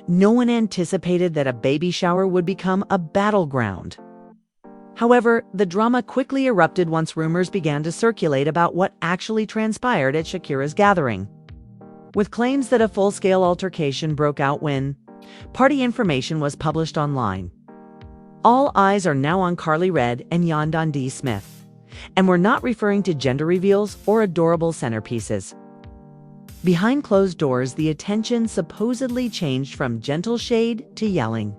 No one anticipated that a baby shower would become a battleground. However, the drama quickly erupted once rumors began to circulate about what actually transpired at Shakira's gathering, with claims that a full-scale altercation broke out when party information was published online. All eyes are now on Karlie Red and Yandy Smith, and we're not referring to gender reveals or adorable centerpieces. Behind closed doors, the attention supposedly changed from gentle shade to yelling,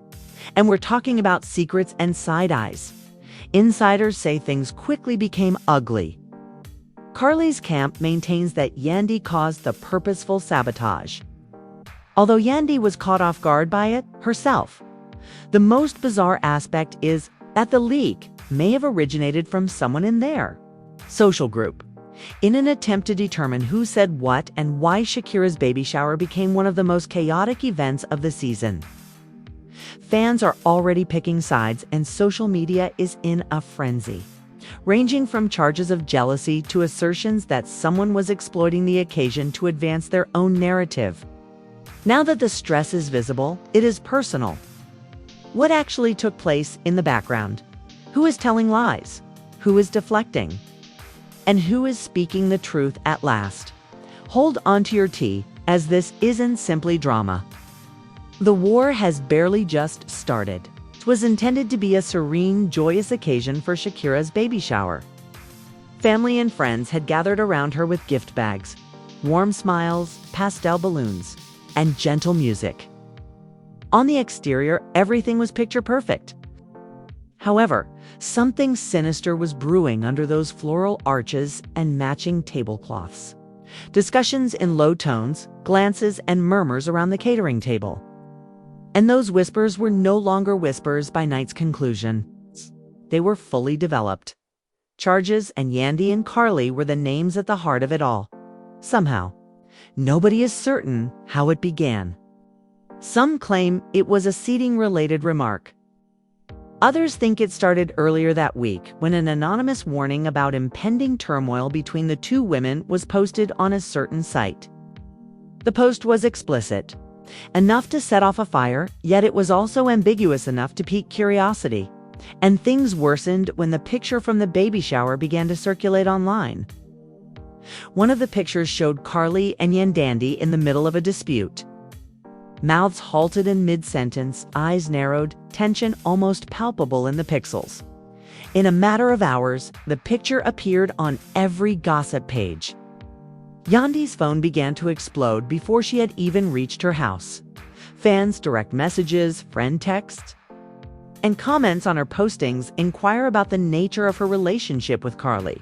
and we're talking about secrets and side eyes. Insiders say things quickly became ugly. Karlie's camp maintains that Yandy caused the purposeful sabotage, although Yandy was caught off guard by it herself. The most bizarre aspect is that the leak may have originated from someone in their social group, in an attempt to determine who said what and why Shakira's baby shower became one of the most chaotic events of the season. Fans are already picking sides, and social media is in a frenzy, ranging from charges of jealousy to assertions that someone was exploiting the occasion to advance their own narrative. Now that the stress is visible, it is personal. What actually took place in the background? Who is telling lies? Who is deflecting? And who is speaking the truth at last? Hold on to your tea, as this isn't simply drama. The war has barely just started. It was intended to be a serene, joyous occasion for Shakira's baby shower. Family and friends had gathered around her with gift bags, warm smiles, pastel balloons, and gentle music. On the exterior, everything was picture perfect. However, something sinister was brewing under those floral arches and matching tablecloths. Discussions in low tones, glances, and murmurs around the catering table. And those whispers were no longer whispers by night's conclusion. They were fully developed. Charges and Yandy and Karlie were the names at the heart of it all. Somehow, nobody is certain how it began. Some claim it was a seating-related remark. Others think it started earlier that week when an anonymous warning about impending turmoil between the two women was posted on a certain site. The post was explicit, enough to set off a fire, yet it was also ambiguous enough to pique curiosity. And things worsened when the picture from the baby shower began to circulate online. One of the pictures showed Karlie and Yandy in the middle of a dispute. Mouths halted in mid-sentence, eyes narrowed, tension almost palpable in the pixels. In a matter of hours, the picture appeared on every gossip page. Yandy's phone began to explode before she had even reached her house. Fans' direct messages, friend texts, and comments on her postings inquire about the nature of her relationship with Karlie.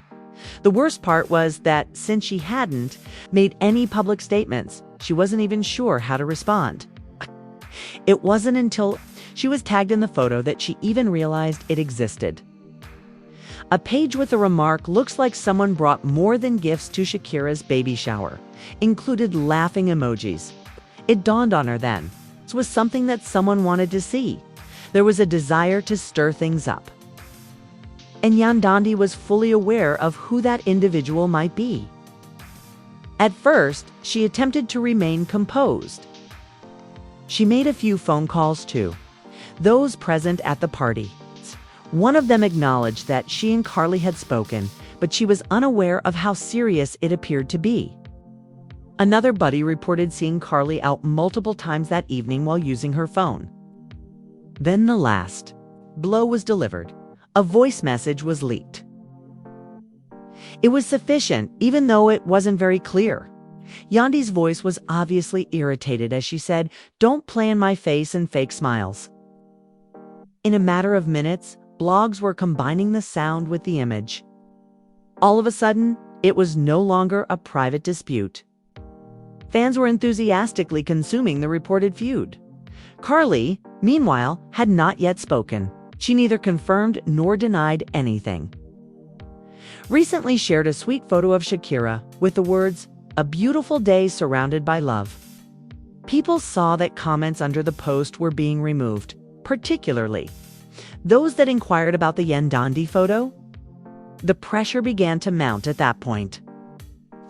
The worst part was that since she hadn't made any public statements, she wasn't even sure how to respond. It wasn't until she was tagged in the photo that she even realized it existed. A page with a remark looks like someone brought more than gifts to Shakira's baby shower, included laughing emojis. It dawned on her then. This was something that someone wanted to see. There was a desire to stir things up. And Yandy was fully aware of who that individual might be. At first, she attempted to remain composed. She made a few phone calls to those present at the party. One of them acknowledged that she and Karlie had spoken, but she was unaware of how serious it appeared to be. Another buddy reported seeing Karlie out multiple times that evening while using her phone. Then the last blow was delivered. A voice message was leaked. It was sufficient, even though it wasn't very clear. Yandy's voice was obviously irritated as she said, "Don't play in my face and fake smiles." In a matter of minutes, blogs were combining the sound with the image. All of a sudden, it was no longer a private dispute. Fans were enthusiastically consuming the reported feud. Karlie, meanwhile, had not yet spoken. She neither confirmed nor denied anything. Recently shared a sweet photo of Shakira with the words, "A beautiful day surrounded by love." People saw that comments under the post were being removed, particularly those that inquired about the Yandy photo. The pressure began to mount at that point.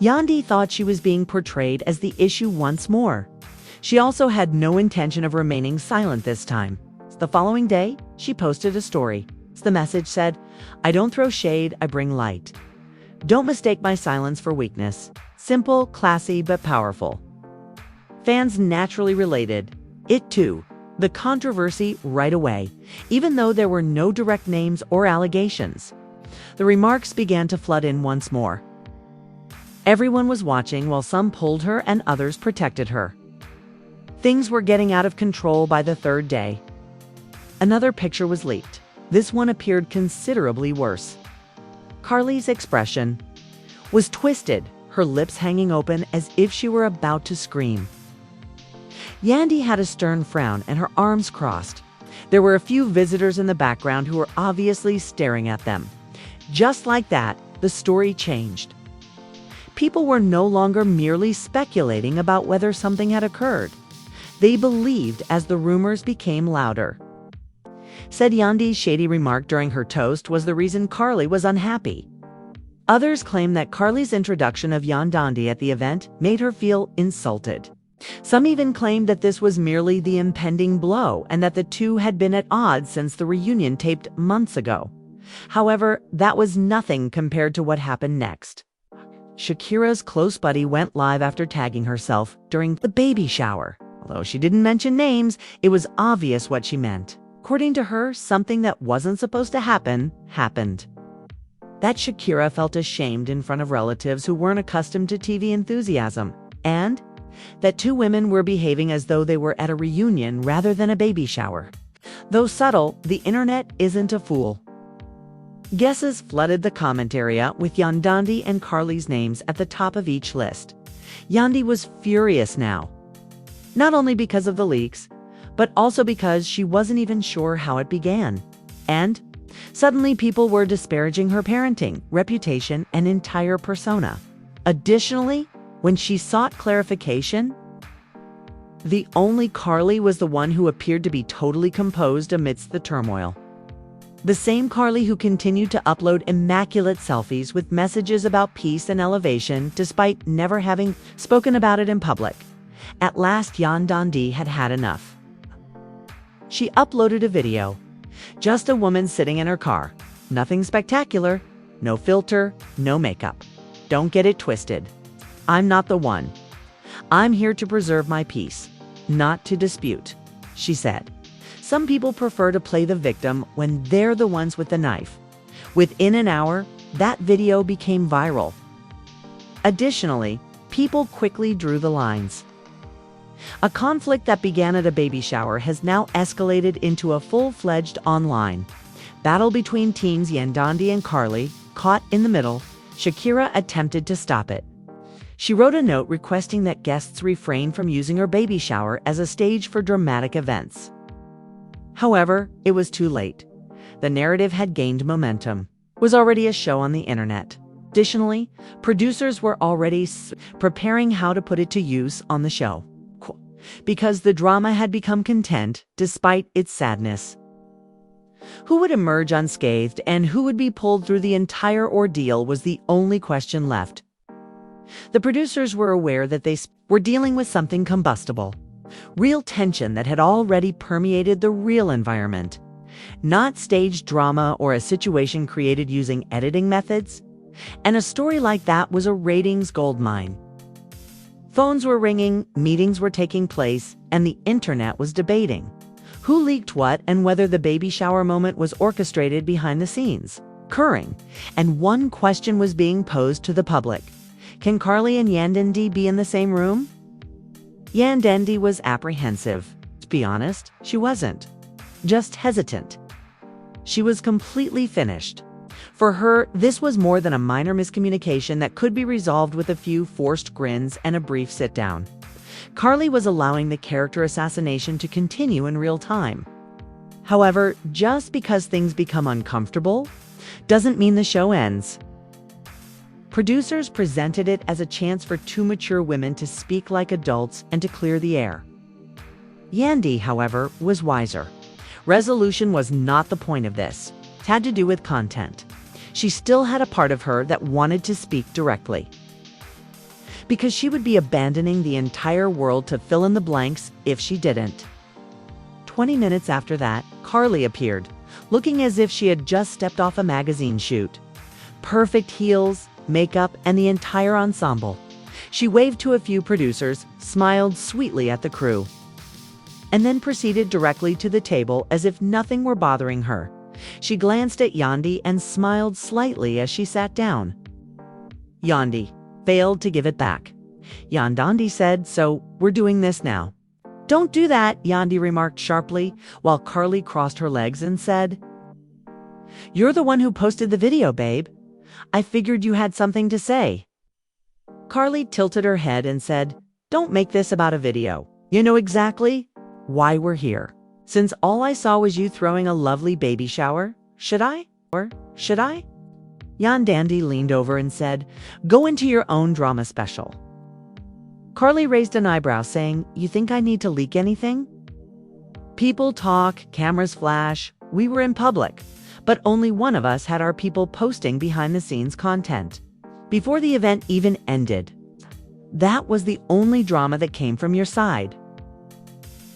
Yandy thought she was being portrayed as the issue once more. She also had no intention of remaining silent this time. The following day, she posted a story. The message said, "I don't throw shade, I bring light. Don't mistake my silence for weakness. Simple, classy, but powerful." Fans naturally related it to the controversy right away, even though there were no direct names or allegations. The remarks began to flood in once more. Everyone was watching while some pulled her and others protected her. Things were getting out of control by the third day. Another picture was leaked. This one appeared considerably worse. Karlie's expression was twisted, her lips hanging open as if she were about to scream. Yandy had a stern frown and her arms crossed. There were a few visitors in the background who were obviously staring at them. Just like that, the story changed. People were no longer merely speculating about whether something had occurred. They believed as the rumors became louder. Said Yandy's shady remark during her toast was the reason Karlie was unhappy. Others claimed that Karlie's introduction of Yandy at the event made her feel insulted. Some even claimed that this was merely the impending blow and that the two had been at odds since the reunion taped months ago. However, that was nothing compared to what happened next. Shakira's close buddy went live after tagging herself during the baby shower. Although she didn't mention names, it was obvious what she meant. According to her, something that wasn't supposed to happen, happened. That Shakira felt ashamed in front of relatives who weren't accustomed to TV enthusiasm, and that two women were behaving as though they were at a reunion rather than a baby shower. Though subtle, the internet isn't a fool. Guesses flooded the comment area with Yandy and Karlie's names at the top of each list. Yandy was furious now, not only because of the leaks, but also because she wasn't even sure how it began. And suddenly people were disparaging her parenting, reputation, and entire persona. Additionally, when she sought clarification, the only Karlie was the one who appeared to be totally composed amidst the turmoil. The same Karlie who continued to upload immaculate selfies with messages about peace and elevation despite never having spoken about it in public. At last, Yandy had had enough. She uploaded a video. Just a woman sitting in her car. Nothing spectacular, no filter, no makeup. Don't get it twisted. I'm not the one. I'm here to preserve my peace, not to dispute, she said. Some people prefer to play the victim when they're the ones with the knife. Within an hour, that video became viral. Additionally, people quickly drew the lines. A conflict that began at a baby shower has now escalated into a full-fledged online battle between teams Yandy and Karlie. Caught in the middle, Shakira attempted to stop it. She wrote a note requesting that guests refrain from using her baby shower as a stage for dramatic events. However, it was too late. The narrative had gained momentum. It was already a show on the internet. Additionally, producers were already preparing how to put it to use on the show, because the drama had become content despite its sadness. Who would emerge unscathed and who would be pulled through the entire ordeal was the only question left. The producers were aware that they were dealing with something combustible, real tension that had already permeated the real environment, not staged drama or a situation created using editing methods. And a story like that was a ratings goldmine. Phones were ringing, meetings were taking place, and the internet was debating who leaked what and whether the baby shower moment was orchestrated behind the scenes. Occurring, and one question was being posed to the public. Can Karlie and Yandy be in the same room? Yandy was apprehensive. To be honest, she wasn't. Just hesitant. She was completely finished. For her, this was more than a minor miscommunication that could be resolved with a few forced grins and a brief sit-down. Karlie was allowing the character assassination to continue in real time. However, just because things become uncomfortable doesn't mean the show ends. Producers presented it as a chance for two mature women to speak like adults and to clear the air. Yandy, however, was wiser. Resolution was not the point of this. It had to do with content. She still had a part of her that wanted to speak directly. because she would be abandoning the entire world to fill in the blanks if she didn't. 20 minutes after that, Karlie appeared, looking as if she had just stepped off a magazine shoot. Perfect heels, makeup, and the entire ensemble. She waved to a few producers, smiled sweetly at the crew, and then proceeded directly to the table as if nothing were bothering her. She glanced at Yandy and smiled slightly as she sat down. Yandy failed to give it back. Yandy said, "So we're doing this now." "Don't do that," Yandy remarked sharply, while Karlie crossed her legs and said, "You're the one who posted the video, babe. I figured you had something to say." Karlie tilted her head and said, "Don't make this about a video. You know exactly why we're here. Since all I saw was you throwing a lovely baby shower, should I? Yandy leaned over and said, "Go into your own drama special." Karlie raised an eyebrow, saying, "You think I need to leak anything?" People talk, cameras flash. We were in public, but only one of us had our people posting behind-the-scenes content. Before the event even ended. That was the only drama that came from your side.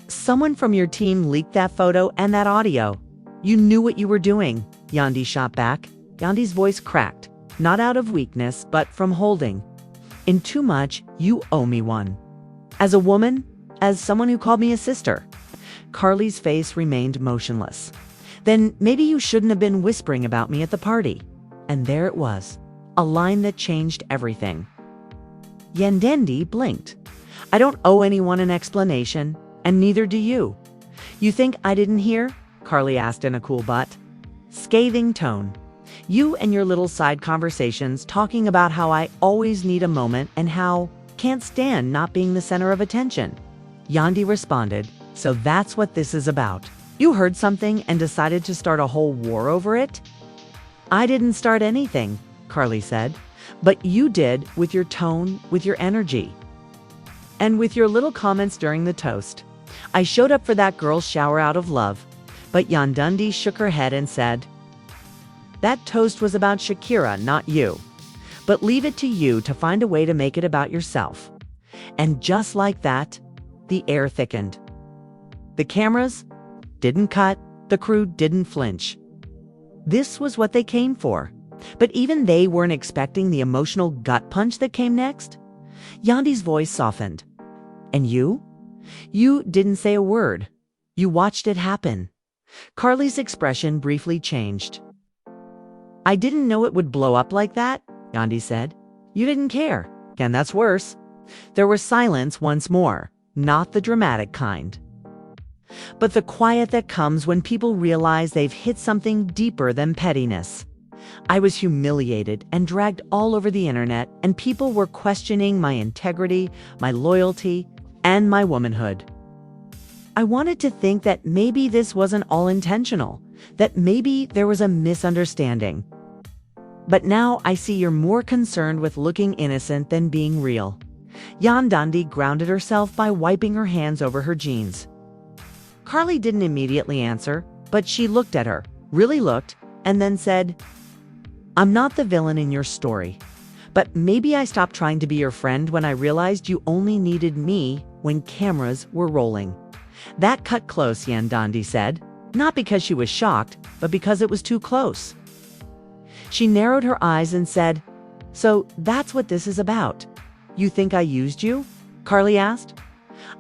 Someone from your team leaked that photo and that audio. You knew what you were doing," Yandy shot back. Yandy's voice cracked, not out of weakness, but from holding. "In too much, you owe me one. As a woman, as someone who called me a sister." Karlie's face remained motionless. "Then maybe you shouldn't have been whispering about me at the party." And there it was, a line that changed everything. Yandy blinked. "I don't owe anyone an explanation, and neither do you." "You think I didn't hear?" Karlie asked in a cool but scathing tone. "You and your little side conversations talking about how I always need a moment and how can't stand not being the center of attention." Yandy responded, "So that's what this is about. You heard something and decided to start a whole war over it?" "I didn't start anything," Karlie said, "but you did with your tone, with your energy, and with your little comments during the toast. I showed up for that girl's shower out of love." But Yandy shook her head and said, "That toast was about Shakira, not you. But leave it to you to find a way to make it about yourself." And just like that, the air thickened. The cameras didn't cut, the crew didn't flinch. This was what they came for. But even they weren't expecting the emotional gut punch that came next. Yandy's voice softened. "And you? You didn't say a word. You watched it happen." Karlie's expression briefly changed. "I didn't know it would blow up like that," Yandy said. "You didn't care, and that's worse." There was silence once more, not the dramatic kind, but the quiet that comes when people realize they've hit something deeper than pettiness. I was humiliated and dragged all over the internet, and people were questioning my integrity, my loyalty, and my womanhood. I wanted to think that maybe this wasn't all intentional, that maybe there was a misunderstanding. But now I see you're more concerned with looking innocent than being real. Yandy grounded herself by wiping her hands over her jeans. Karlie didn't immediately answer, but she looked at her, really looked, and then said, "I'm not the villain in your story, but maybe I stopped trying to be your friend when I realized you only needed me when cameras were rolling." That cut close, Yandy said, not because she was shocked, but because it was too close. She narrowed her eyes and said, "So that's what this is about. You think I used you?" Karlie asked.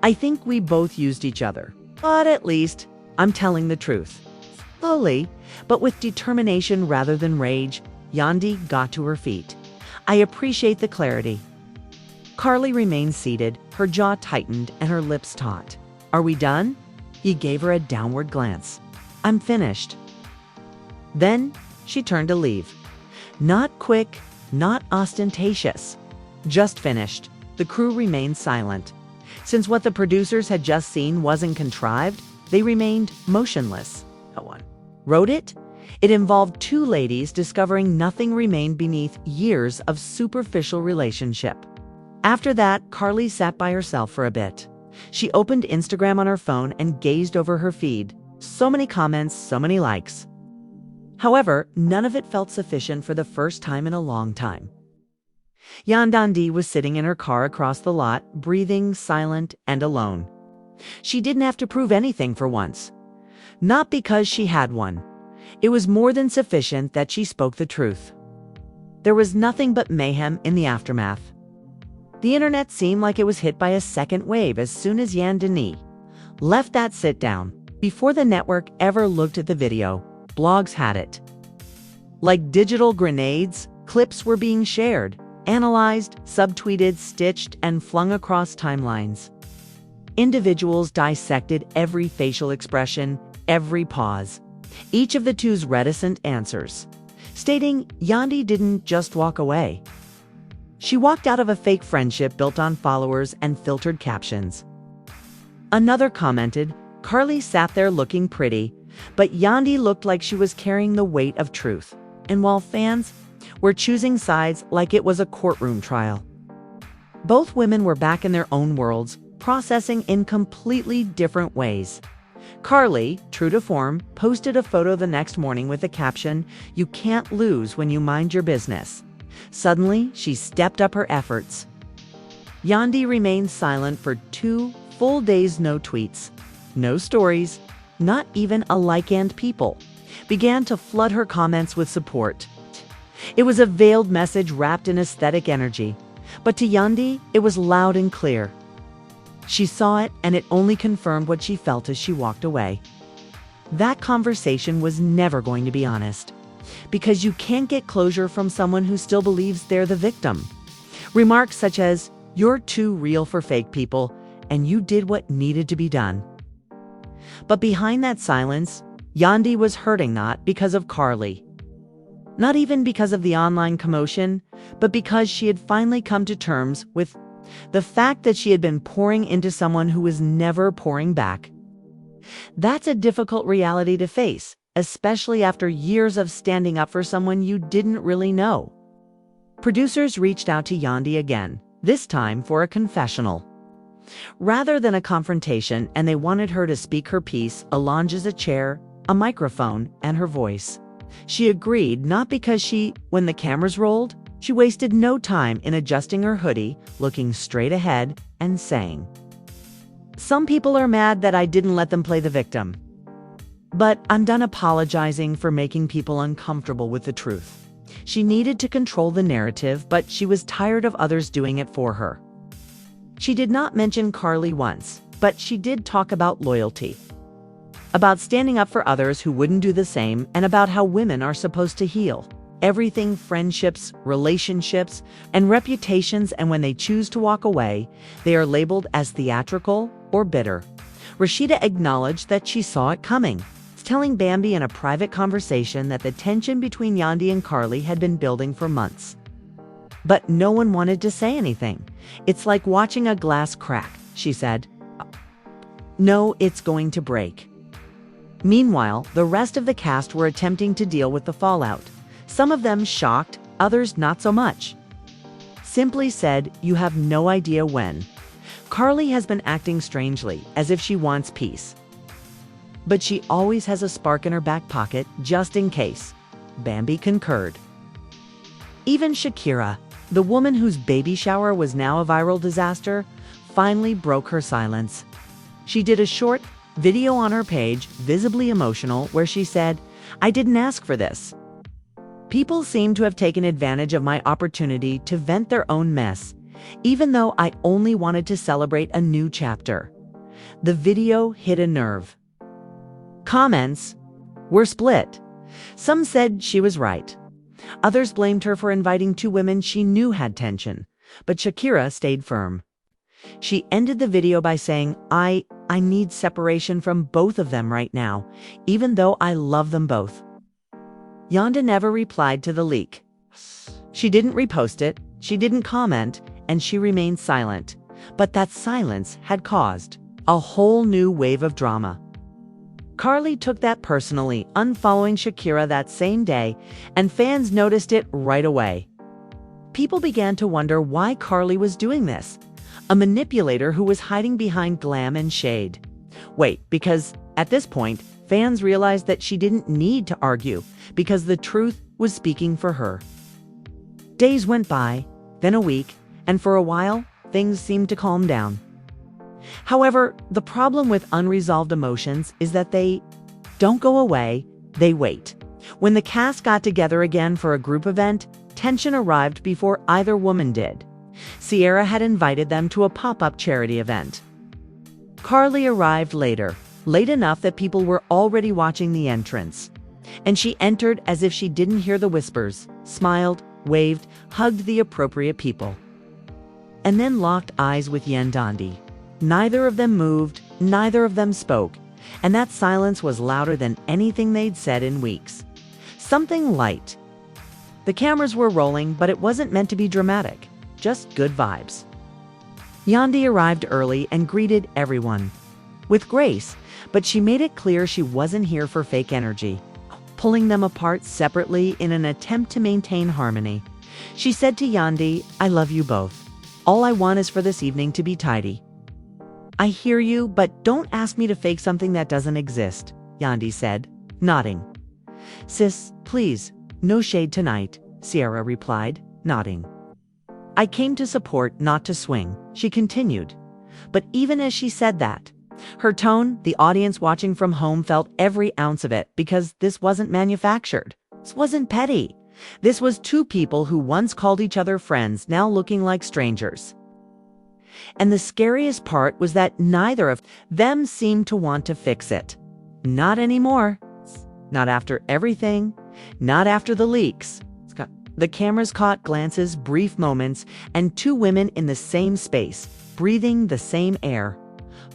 "I think we both used each other, but at least I'm telling the truth." Slowly, but with determination rather than rage, Yandy got to her feet. "I appreciate the clarity." Karlie remained seated, her jaw tightened and her lips taut. "Are we done?" He gave her a downward glance. "I'm finished." Then she turned to leave. Not quick, not ostentatious, just finished. The crew remained silent. Since what the producers had just seen wasn't contrived, they remained motionless. No one wrote it. It involved two ladies discovering nothing remained beneath years of superficial relationship. After that, Karlie sat by herself for a bit. She opened Instagram on her phone and gazed over her feed. So many comments, so many likes. However, none of it felt sufficient for the first time in a long time. Yandy was sitting in her car across the lot, breathing, silent, and alone. She didn't have to prove anything for once. Not because she had one. It was more than sufficient that she spoke the truth. There was nothing but mayhem in the aftermath. The internet seemed like it was hit by a second wave as soon as Yandy left that sit-down. Before the network ever looked at the video, blogs had it. Like digital grenades, clips were being shared, analyzed, subtweeted, stitched, and flung across timelines. Individuals dissected every facial expression, every pause, each of the two's reticent answers, stating Yandy didn't just walk away. She walked out of a fake friendship built on followers and filtered captions. Another commented, Karlie sat there looking pretty, but Yandy looked like she was carrying the weight of truth. And while fans were choosing sides like it was a courtroom trial, both women were back in their own worlds, processing in completely different ways. Karlie, true to form, posted a photo the next morning with the caption, "You can't lose when you mind your business." Suddenly, she stepped up her efforts. Yandy remained silent for 2 full days, no tweets, no stories, not even a like, and people began to flood her comments with support. It was a veiled message wrapped in aesthetic energy, but to Yandy, it was loud and clear. She saw it, and it only confirmed what she felt as she walked away. That conversation was never going to be honest, because you can't get closure from someone who still believes they're the victim. Remarks such as, "You're too real for fake people, and you did what needed to be done." But behind that silence, Yandy was hurting, not because of Karlie, not even because of the online commotion, but because she had finally come to terms with the fact that she had been pouring into someone who was never pouring back. That's a difficult reality to face, especially after years of standing up for someone you didn't really know. Producers reached out to Yandy again, this time for a confessional. Rather than a confrontation, and they wanted her to speak her piece, along as a chair, a microphone, and her voice. She agreed, not because when the cameras rolled, she wasted no time in adjusting her hoodie, looking straight ahead, and saying, "Some people are mad that I didn't let them play the victim. But I'm done apologizing for making people uncomfortable with the truth." She needed to control the narrative, but she was tired of others doing it for her. She did not mention Karlie once, but she did talk about loyalty, about standing up for others who wouldn't do the same, and about how women are supposed to heal everything: friendships, relationships, and reputations, and when they choose to walk away, they are labeled as theatrical or bitter. Rashida acknowledged that she saw it coming, telling Bambi in a private conversation that the tension between Yandy and Karlie had been building for months. But no one wanted to say anything. "It's like watching a glass crack," she said. "No, it's going to break." Meanwhile, the rest of the cast were attempting to deal with the fallout. Some of them shocked, others not so much. Simply said, "You have no idea when." Karlie has been acting strangely, as if she wants peace. But she always has a spark in her back pocket, just in case. Bambi concurred. Even Shakira, the woman whose baby shower was now a viral disaster, finally broke her silence. She did a short video on her page, visibly emotional, where she said, "I didn't ask for this. People seem to have taken advantage of my opportunity to vent their own mess, even though I only wanted to celebrate a new chapter." The video hit a nerve. Comments were split. Some said she was right. Others blamed her for inviting 2 women she knew had tension, but Shakira stayed firm. She ended the video by saying, I need separation from both of them right now, even though I love them both." Yandy never replied to the leak. She didn't repost it, she didn't comment, and she remained silent. But that silence had caused a whole new wave of drama. Karlie took that personally, unfollowing Shakira that same day, and fans noticed it right away. People began to wonder why Karlie was doing this. A manipulator who was hiding behind glam and shade. Wait, because at this point, fans realized that she didn't need to argue, because the truth was speaking for her. Days went by, then a week, and for a while, things seemed to calm down. However, the problem with unresolved emotions is that they don't go away, they wait. When the cast got together again for a group event, tension arrived before either woman did. Ciara had invited them to a pop-up charity event. Karlie arrived later, late enough that people were already watching the entrance. And she entered as if she didn't hear the whispers, smiled, waved, hugged the appropriate people. And then locked eyes with Yandy. Neither of them moved, neither of them spoke, and that silence was louder than anything they'd said in weeks. Something light. The cameras were rolling, but it wasn't meant to be dramatic, just good vibes. Yandy arrived early and greeted everyone. With grace, but she made it clear she wasn't here for fake energy, pulling them apart separately in an attempt to maintain harmony. She said to Yandy, "I love you both. All I want is for this evening to be tidy." "I hear you, but don't ask me to fake something that doesn't exist," Yandy said, nodding. "Sis, please, no shade tonight," Ciara replied, nodding. "I came to support, not to swing," she continued. But even as she said that, her tone, the audience watching from home felt every ounce of it, because this wasn't manufactured. This wasn't petty. This was two people who once called each other friends, now looking like strangers. And the scariest part was that neither of them seemed to want to fix it. Not anymore. Not after everything. Not after the leaks. The cameras caught glances, brief moments, and two women in the same space, breathing the same air.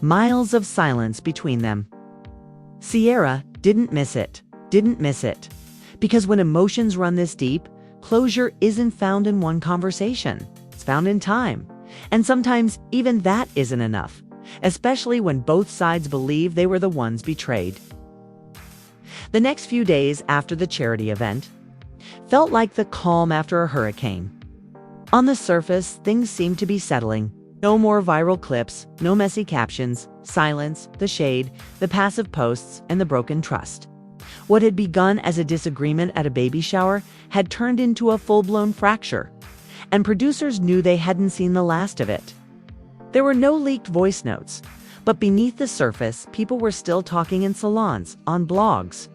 Miles of silence between them. Ciara didn't miss it. Because when emotions run this deep, closure isn't found in one conversation. It's found in time. And sometimes even that isn't enough, especially when both sides believe they were the ones betrayed. The next few days after the charity event felt like the calm after a hurricane. On the surface, things seemed to be settling. No more viral clips, no messy captions, silence, the shade, the passive posts, and the broken trust. What had begun as a disagreement at a baby shower had turned into a full-blown fracture, and producers knew they hadn't seen the last of it. There were no leaked voice notes, but beneath the surface, people were still talking in salons, on blogs,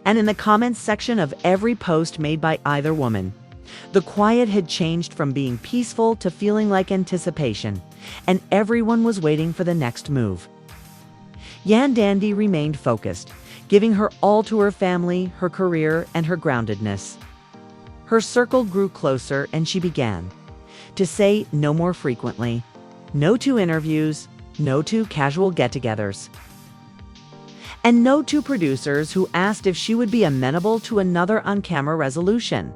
and in the comments section of every post made by either woman. The quiet had changed from being peaceful to feeling like anticipation, and everyone was waiting for the next move. Yandy remained focused, giving her all to her family, her career, and her groundedness. Her circle grew closer, and she began to say no more frequently, no to interviews, no to casual get-togethers, and no to producers who asked if she would be amenable to another on-camera resolution.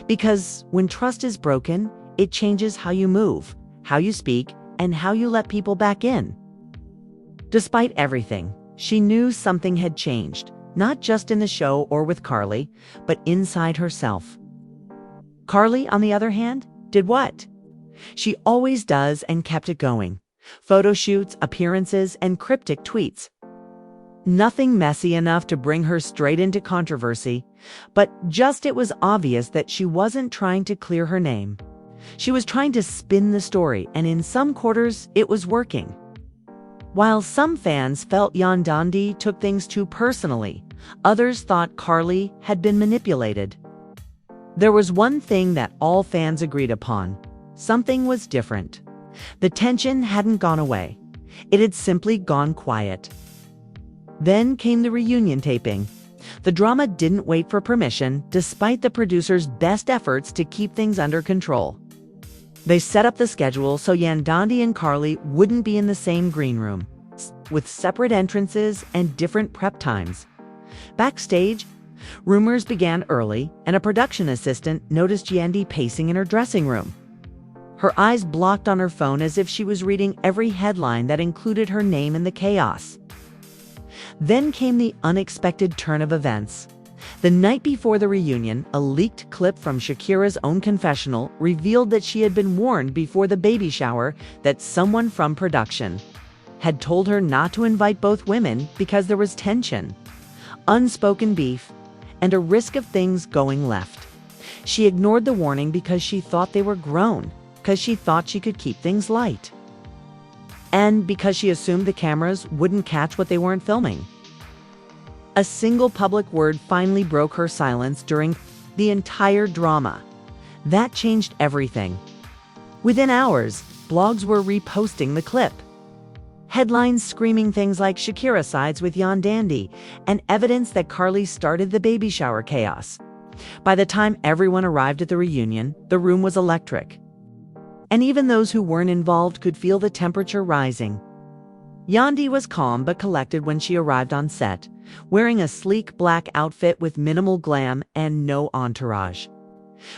Because when trust is broken, it changes how you move, how you speak, and how you let people back in. Despite everything, she knew something had changed, not just in the show or with Karlie, but inside herself. Karlie, on the other hand, did what? She always does and kept it going. Photo shoots, appearances, and cryptic tweets. Nothing messy enough to bring her straight into controversy, but just it was obvious that she wasn't trying to clear her name. She was trying to spin the story, and in some quarters, it was working. While some fans felt Yandy took things too personally, others thought Karlie had been manipulated. There was one thing that all fans agreed upon. Something was different. The tension hadn't gone away. It had simply gone quiet. Then came the reunion taping. The drama didn't wait for permission, despite the producers' best efforts to keep things under control. They set up the schedule so Yandy and Karlie wouldn't be in the same green room, with separate entrances and different prep times. Backstage, rumors began early, and a production assistant noticed Yandy pacing in her dressing room. Her eyes blocked on her phone as if she was reading every headline that included her name in the chaos. Then came the unexpected turn of events. The night before the reunion, a leaked clip from Shakira's own confessional revealed that she had been warned before the baby shower that someone from production had told her not to invite both women because there was tension, unspoken beef, and a risk of things going left. She ignored the warning because she thought they were grown, because she thought she could keep things light. And because she assumed the cameras wouldn't catch what they weren't filming. A single public word finally broke her silence during the entire drama. That changed everything. Within hours, blogs were reposting the clip. Headlines screaming things like Shakira sides with Yandy and evidence that Karlie started the baby shower chaos. By the time everyone arrived at the reunion, the room was electric. And even those who weren't involved could feel the temperature rising. Yandy was calm but collected when she arrived on set, wearing a sleek black outfit with minimal glam and no entourage.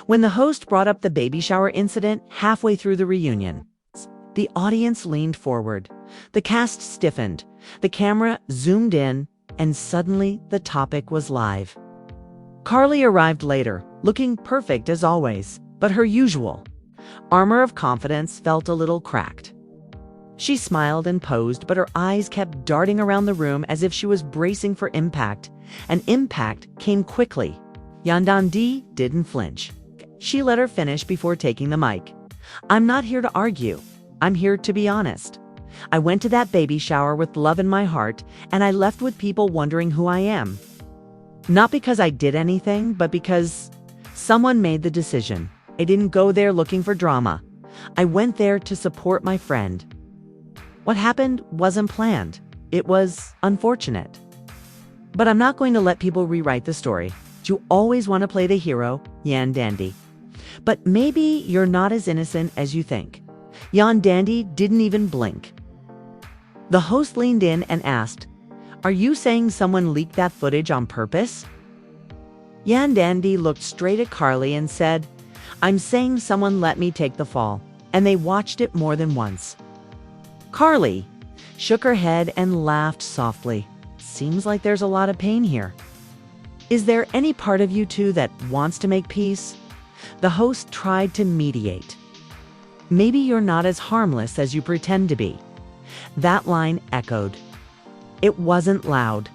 When the host brought up the baby shower incident halfway through the reunion, the audience leaned forward. The cast stiffened, the camera zoomed in, and suddenly the topic was live. Karlie arrived later, looking perfect as always, but her usual armor of confidence felt a little cracked. She smiled and posed, but her eyes kept darting around the room as if she was bracing for impact, and impact came quickly. Yandy didn't flinch. She let her finish before taking the mic. "I'm not here to argue. I'm here to be honest. I went to that baby shower with love in my heart, and I left with people wondering who I am. Not because I did anything, but because someone made the decision. I didn't go there looking for drama. I went there to support my friend. What happened wasn't planned. It was unfortunate. But I'm not going to let people rewrite the story. You always want to play the hero, Yandy. But maybe you're not as innocent as you think." Yandy didn't even blink. The host leaned in and asked, "Are you saying someone leaked that footage on purpose?" Yandy looked straight at Karlie and said, "I'm saying someone let me take the fall, and they watched it more than once." Karlie shook her head and laughed softly. "Seems like there's a lot of pain here. Is there any part of you two that wants to make peace?" The host tried to mediate. "Maybe you're not as harmless as you pretend to be." That line echoed. It wasn't loud,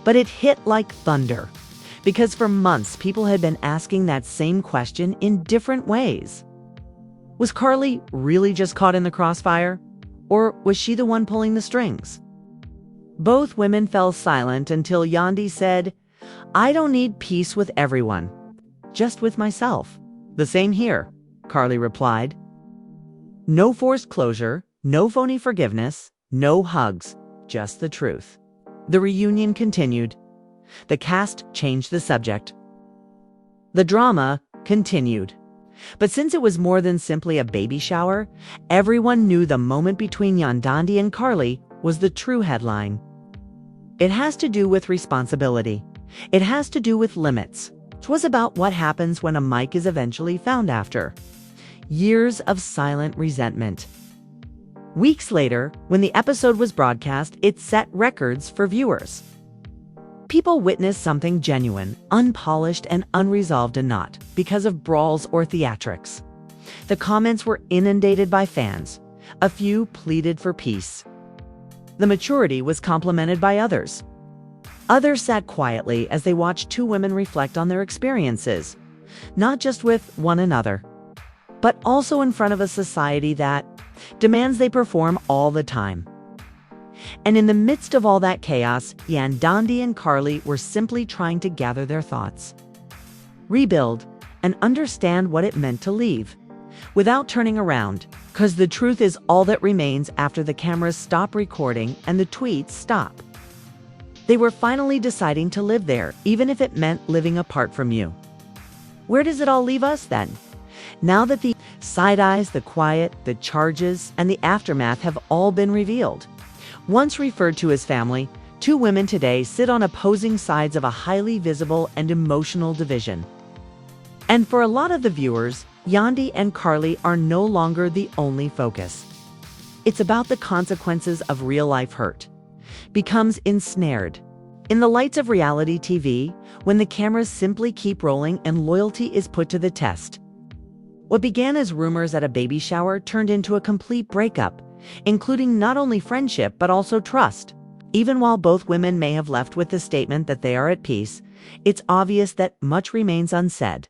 but it hit like thunder, because for months people had been asking that same question in different ways. Was Karlie really just caught in the crossfire? Or was she the one pulling the strings? Both women fell silent until Yandy said, "I don't need peace with everyone, just with myself." "The same here," Karlie replied. No forced closure, no phony forgiveness, no hugs, just the truth. The reunion continued. The cast changed the subject. The drama continued. But since it was more than simply a baby shower, everyone knew the moment between Yandy and Karlie was the true headline. It has to do with responsibility. It has to do with limits. It was about what happens when a mic is eventually found after years of silent resentment. Weeks later, when the episode was broadcast, it set records for viewers. People witnessed something genuine, unpolished, and unresolved, and not because of brawls or theatrics. The comments were inundated by fans. A few pleaded for peace. The maturity was complimented by others. Others sat quietly as they watched two women reflect on their experiences, not just with one another, but also in front of a society that demands they perform all the time. And in the midst of all that chaos, Yandy and Karlie were simply trying to gather their thoughts, rebuild, and understand what it meant to leave, without turning around, because the truth is all that remains after the cameras stop recording and the tweets stop. They were finally deciding to live there, even if it meant living apart from you. Where does it all leave us then? Now that the side eyes, the quiet, the charges, and the aftermath have all been revealed. Once referred to as family, two women today sit on opposing sides of a highly visible and emotional division. And for a lot of the viewers, Yandy and Karlie are no longer the only focus. It's about the consequences of real-life hurt. Becomes ensnared. In the lights of reality TV, when the cameras simply keep rolling and loyalty is put to the test. What began as rumors at a baby shower turned into a complete breakup, including not only friendship but also trust. Even while both women may have left with the statement that they are at peace, it's obvious that much remains unsaid.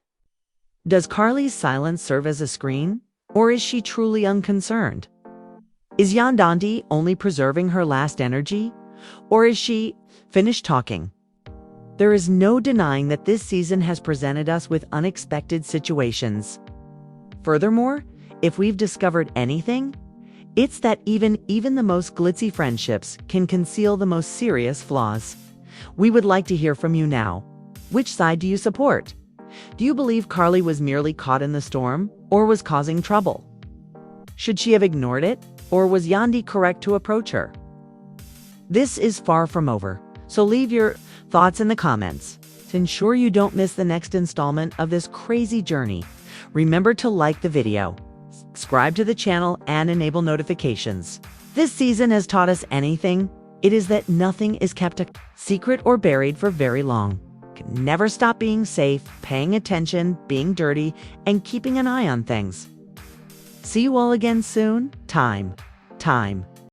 Does Karlie's silence serve as a screen, Or is she truly unconcerned? Is Yandy only preserving her last energy? Or is she finished talking? There is no denying that this season has presented us with unexpected situations. Furthermore, if we've discovered anything, it's that even the most glitzy friendships can conceal the most serious flaws. We would like to hear from you now. Which side do you support? Do you believe Karlie was merely caught in the storm or was causing trouble? Should she have ignored it, or was Yandy correct to approach her? This is far from over, so leave your thoughts in the comments. To ensure you don't miss the next installment of this crazy journey, remember to like the video, subscribe to the channel, and enable notifications. This season has taught us anything, it is that nothing is kept a secret or buried for very long. Never stop being safe, paying attention, being dirty, and keeping an eye on things. See you all again soon. Time.